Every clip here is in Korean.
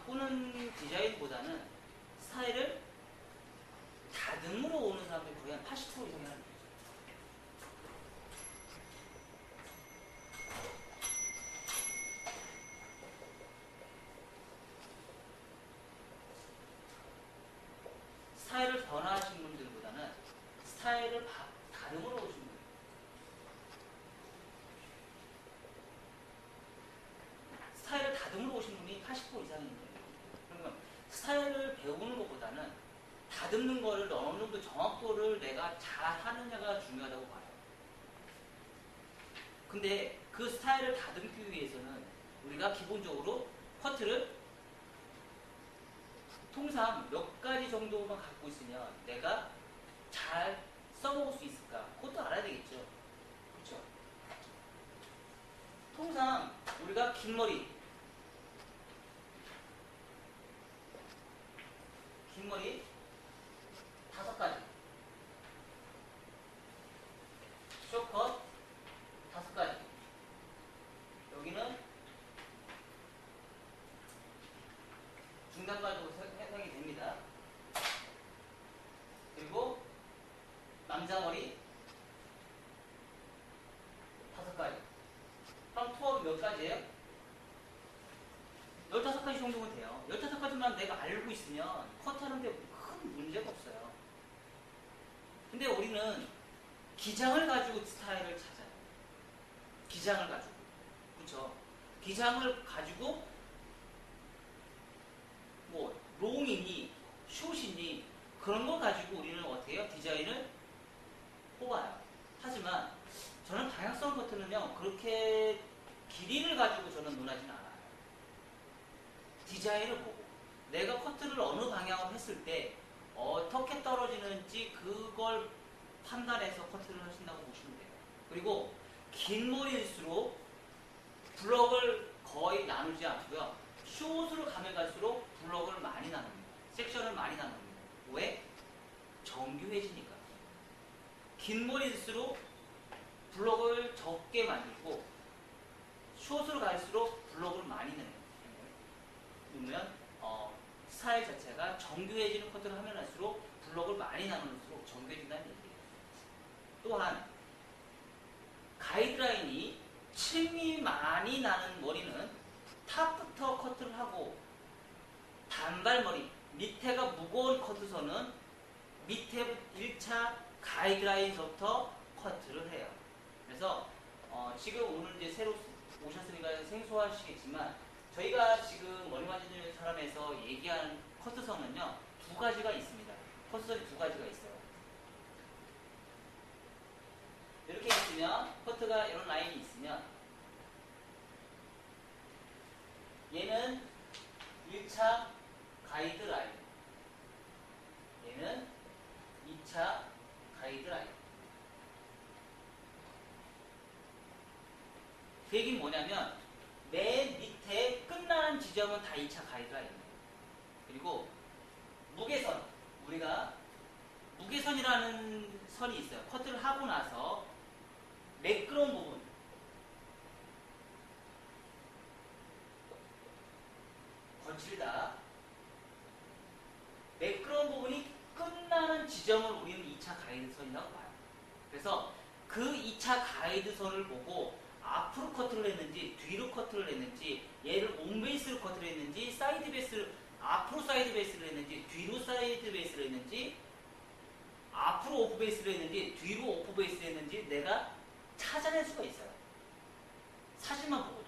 바꾸는 디자인보다는 스타일을 다듬으러 오는 사람들이 거의 한 80% 이상이 하는 거죠. 스타일을 변화하신 분들보다는 스타일을 다듬으러 오신 분들. 스타일을 다듬으러 오신 분이 80% 이상인데, 그러면 스타일을 배우는 것보다는 다듬는 거를 어느 정도 정확도를 내가 잘 하느냐가 중요하다고 봐요. 근데 그 스타일을 다듬기 위해서는 우리가 기본적으로 커트를 통상 몇 가지 정도만 갖고 있으면 내가 잘 써먹을 수 있을까? 그것도 알아야 되겠죠. 그렇죠? 통상 우리가 긴 머리, 긴 머리 5가지, 숏컷 5가지, 여기는 중단가지로 해당이 됩니다. 그리고 남자 머리 5가지. 그럼 투어 몇 가지예요? 15가지 정도면 돼요. 15가지만 내가 알고 있으면 컷하는데 큰 문제가 없어요. 근데 우리는 기장을 가지고 스타일을 찾아요. 기장을 가지고. 그렇죠? 기장을 가지고 뭐 롱이니 숏이니 그런 걸 가지고 우리는 어떻게 해요? 디자인을 뽑아요. 하지만 저는 방향성 커트는요, 그렇게 길이를 가지고 저는 논하지는 않아요. 디자인을 보고 내가 커트를 어느 방향으로 했을 때 어떻게 떨어지는지 그걸 판단해서 커트를 하신다고 보시면 돼요. 그리고 긴 머리일수록 블럭을 거의 나누지 않고요, 숏으로 가면 갈수록 블럭을 많이 나눕니다. 섹션을 많이 나눕니다. 왜? 정교해지니까. 긴 머리일수록 블럭을 적게 만들고 숏으로 갈수록 블럭을 많이 넣으면 스타일 자체가 정교해지는 커트를 하면 할수록 블럭을 많이 나눌수록 정교해진다는 얘기예요. 또한 가이드라인이 층이 많이 나는 머리는 탑부터 커트를 하고, 단발머리 밑에가 무거운 커트선은 밑에 1차 가이드라인서부터 커트를 해요. 그래서 지금 오늘 이제 새로 오셨으니까 생소하시겠지만, 저희가 지금 머리 만지는 사람에서 얘기하는 커트선은요, 2가지가 있습니다. 커트선이 2가지가 있어요. 이렇게 있으면, 커트가 이런 라인이 있으면, 얘는 1차 가이드라인, 얘는 2차 가이드라인. 그 얘기는 뭐냐면, 맨 밑에 끝나는 지점은 다 2차 가이드라인이에요. 그리고 무게선, 우리가 무게선이라는 선이 있어요. 커트를 하고 나서 매끄러운 부분, 거칠다, 매끄러운 부분이 끝나는 지점을 우리는 2차 가이드선이라고 봐요. 그래서 그 2차 가이드선을 보고 앞으로 커트를 했는지 뒤로 커트를 했는지, 얘를 온베이스로 커트를 했는지, 사이드 베이스를 앞으로 사이드 베이스를 했는지 뒤로 사이드 베이스를 했는지, 앞으로 오프 베이스를 했는지 뒤로 오프 베이스를 했는지 내가 찾아낼 수가 있어요. 사진만 보고도.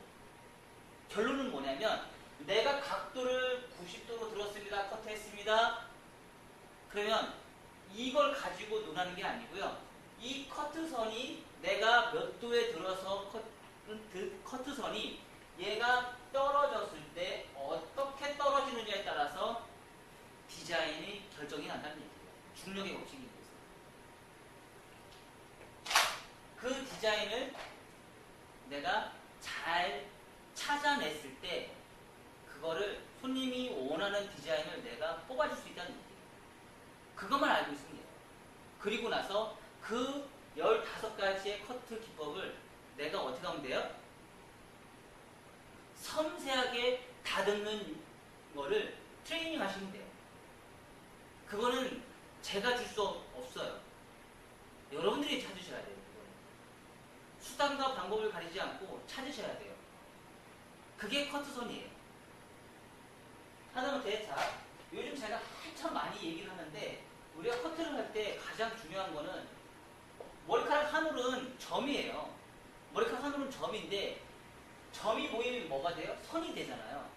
결론은 뭐냐면, 내가 각도를 90도로 들었습니다. 커트했습니다. 그러면 이걸 가지고 논하는 게 아니고요, 이 커트선이 내가 몇 도에 들어서 커트선이 얘가 떨어졌을 때 어떻게 떨어지느냐에 따라서 디자인이 결정이 난다는 얘기예요. 중력의 법칙이 있어요. 그 디자인을 내가 잘 찾아냈을 때 그거를 손님이 원하는 디자인을 내가 뽑아줄 수 있다는 얘기예요. 그것만 알고 있으면 돼요. 그리고 나서 그 15가지의 커트 기법을 내가 어떻게 하면 돼요? 섬세하게 다듬는 거를 트레이닝 하시면 돼요. 그거는 제가 줄 수 없어요. 여러분들이 찾으셔야 돼요. 그거는. 수단과 방법을 가리지 않고 찾으셔야 돼요. 그게 커트선이에요. 하다못해 자, 요즘 제가 한참 많이 얘기를 하는데 우리가 커트를 할 때 가장 중요한 거는 머리카락 한 올은 점이에요. 머리카락 한 올은 점인데 점이 모이면 뭐가 돼요? 선이 되잖아요.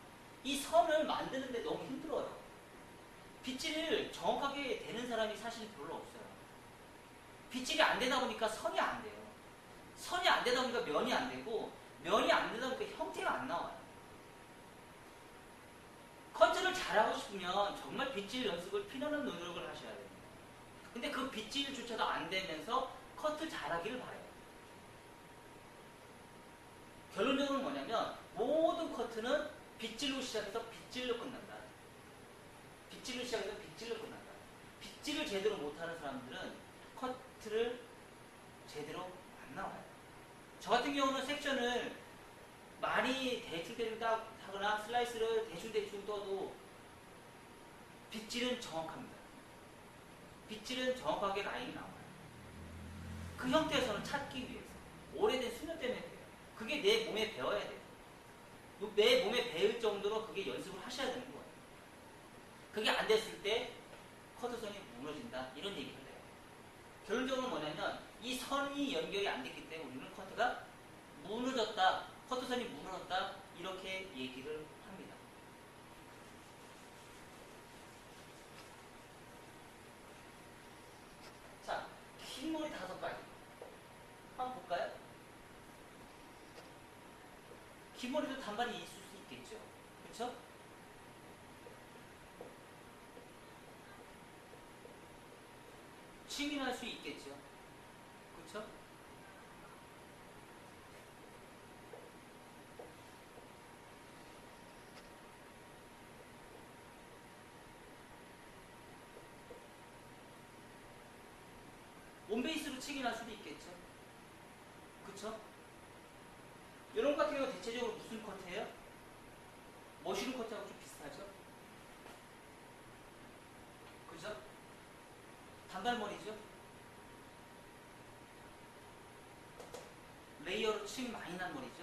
이 선을 만드는데 너무 힘들어요. 빗질을 정확하게 되는 사람이 사실 별로 없어요. 빗질이 안 되다 보니까 선이 안 돼요. 선이 안 되다 보니까 면이 안 되고 면이 안 되다 보니까 형태가 안 나와요. 커트를 잘하고 싶으면 정말 빗질 연습을 피나는 노력을 하셔야 됩니다. 근데 그 빗질조차도 안 되면서 커트 잘하기를 바라요. 결론적으로 뭐냐면 모든 커트는 빗질로 시작해서 빗질로 끝난다. 빗질로 시작해서 빗질로 끝난다. 빗질을 제대로 못하는 사람들은 커트를 제대로 안 나와요. 저 같은 경우는 섹션을 많이 대충 하거나 슬라이스를 대충 떠도 빗질은 정확합니다. 빗질은 정확하게 라인이 나와요. 그 형태에서는 찾기 위해서 오래된 수면 때문에 돼요. 그게 내 몸에 배워야 돼요. 내 몸에 배울 정도로 그게 연습을 하셔야 되는 거예요. 그게 안 됐을 때 커트선이 무너진다 이런 얘기를 해요. 결론적으로 뭐냐면 이 선이 연결이 안 됐기 때문에 우리는 커트가 무너졌다, 커트선이 무너졌다 이렇게 얘기를 합니다. 자, 긴 머리 5가지 한번 볼까요? 긴 머리도 단발이 있을 수 있겠죠. 그렇죠? 층이 날 수 있겠죠. 그렇죠? 온베이스로 층이 날 수도 있겠죠. 그렇죠? 이런 것 같은 경우 대체적으로 무슨 커트예요? 머쉬룸 커트하고 좀 비슷하죠? 그죠? 단발머리죠? 레이어로 층이 많이 난 머리죠?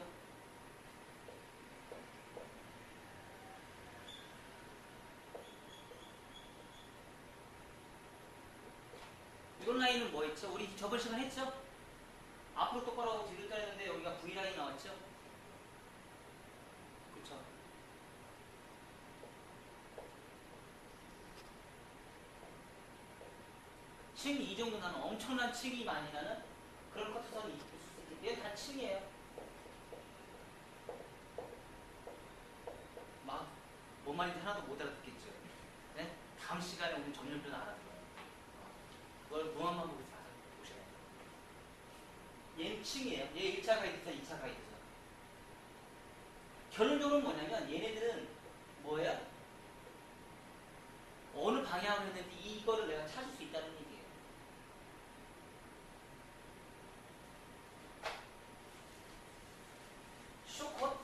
이런 라인은 뭐 했죠? 우리 저번 시간 했죠? 앞으로 똑바로 하고 뒤로 따르는데 여기가 V라인 나왔죠? 그쵸? 층이 이 정도 나는 엄청난 층이 많이 나는 그런 커트선이 있을 수 있는데 얘는 다 층이에요. 막 뭔 말인지 하나도 못 알아듣겠죠? 네? 다음 시간에 우리 전면편 알아들어요. 그걸 무한만 보고 보셔야 돼요. 얘는 층이에요. 얘 1차 가이드선, 2차 가이드선. 결론적으로 뭐냐면 얘네들은 뭐예요? 어느 방향으로 했는지 이거를 내가 찾을 수 있다는 얘기예요. 쇼컷?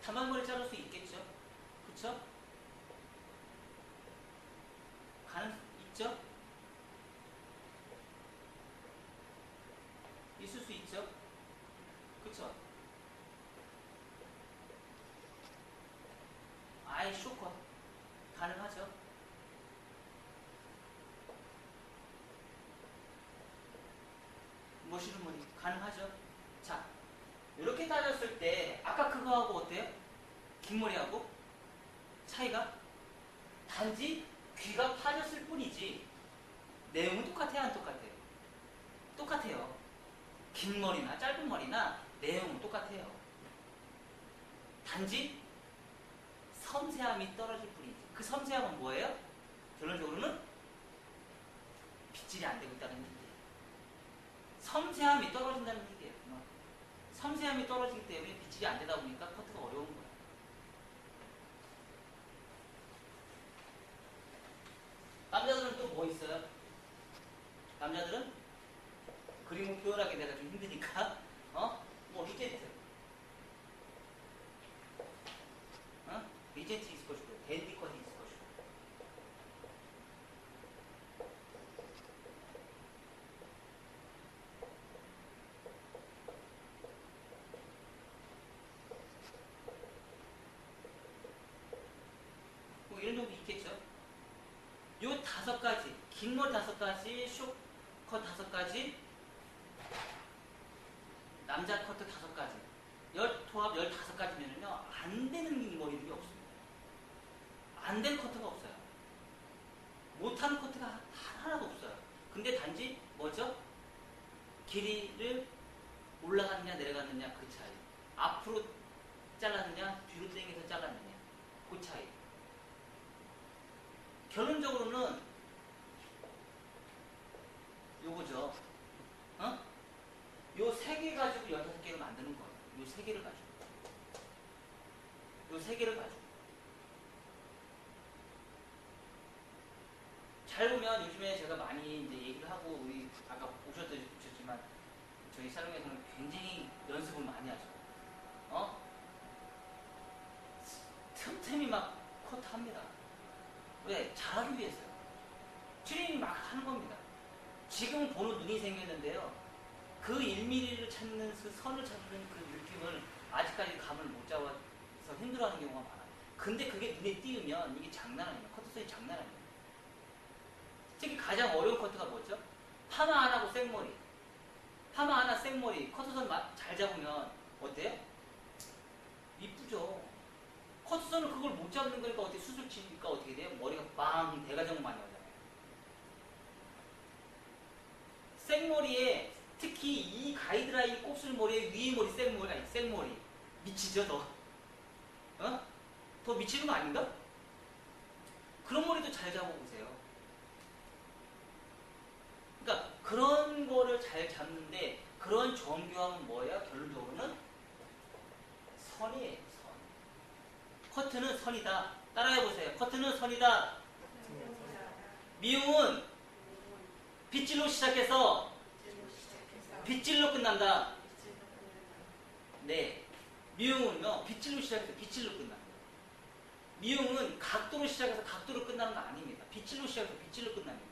단발머리 자를 수 있겠죠? 그쵸? 가능 있죠? 있을 수 있죠? 그쵸? 아예 쇼컷 가능하죠? 머시룸 머리 가능하죠? 자, 이렇게 따졌을 때 아까 그거하고 어때요? 긴 머리하고 차이가 단지 귀가 파졌을 뿐이지 내용은 똑같아요, 안 똑같아요? 똑같아요. 긴 머리나 짧은 머리나 내용은 똑같아요. 단지 섬세함이 떨어질 뿐이지. 그 섬세함은 뭐예요? 결론적으로는 빗질이 안 되고 있다는 얘기예요. 섬세함이 떨어진다는 얘기예요. 섬세함이 떨어지기 때문에 빗질이 안 되다 보니까 커트가 어려운 거예요. 남자들은 그림을 표현하기 내가 좀 힘드니까 뭐 리젠트, 리젠트 있을 것이고 댄디 컷이 있을 것이고. 뭐 이런 정도 있겠죠. 요 5가지, 긴 머리 5가지, 숏컷 5가지, 남자 커트 5가지, 토합 15가지면은요, 안 되는 머리들이 없습니다. 안 된 커트가 없어요. 못하는 커트가 하나도 없어요. 근데 단지 뭐죠? 길이를 올라가느냐 내려가느냐 그 차이. 앞으로 잘랐느냐 뒤로 당겨서 잘랐느냐 그 차이. 결론적으로는 요거죠. 요 3개 가지고 15개를 만드는 거예요. 요 3개를 가지고. 요 3개를 가지고. 잘 보면 요즘에 제가 많이 이제 얘기를 하고, 우리 아까 오셨지만 저희 살롱에서는 굉장히 연습을 많이 하죠. 틈틈이 막 컷합니다. 왜? 잘하기 위해서요. 트레이닝 막 하는 겁니다. 지금 보는 눈이 생겼는데요. 그 1mm를 찾는, 그 선을 찾는 그 느낌을 아직까지 감을 못 잡아서 힘들어하는 경우가 많아요. 근데 그게 눈에 띄우면 이게 장난 아니에요. 커트선이 장난 아니에요. 특히 가장 어려운 커트가 뭐죠? 파마 안 하고 생머리. 파마 하나 생머리. 커트선 잘 잡으면 어때요? 이쁘죠. 커트선은 그걸 못 잡는 거니까 어떻게 수술 치니까 어떻게 돼요? 머리가 빵 대가정을 많이 하잖아요. 생머리에 특히 이 가이드라인 곱슬머리에 위에 머리 생머리, 아니 생머리 미치죠 더? 더 미치는 거 아닌가? 그런 머리도 잘 잡아보세요. 그러니까 그런 거를 잘 잡는데, 그런 정교함은 뭐야? 결론적으로는 선이에요. 선. 커트는 선이다. 따라해보세요. 커트는 선이다. 미용은 빗질로 시작해서 빗질로 끝난다. 네. 미용은요, 빗질로 시작해서 빗질로 끝납니다. 미용은 각도로 시작해서 각도로 끝나는 거 아닙니다. 빗질로 시작해서 빗질로 끝납니다.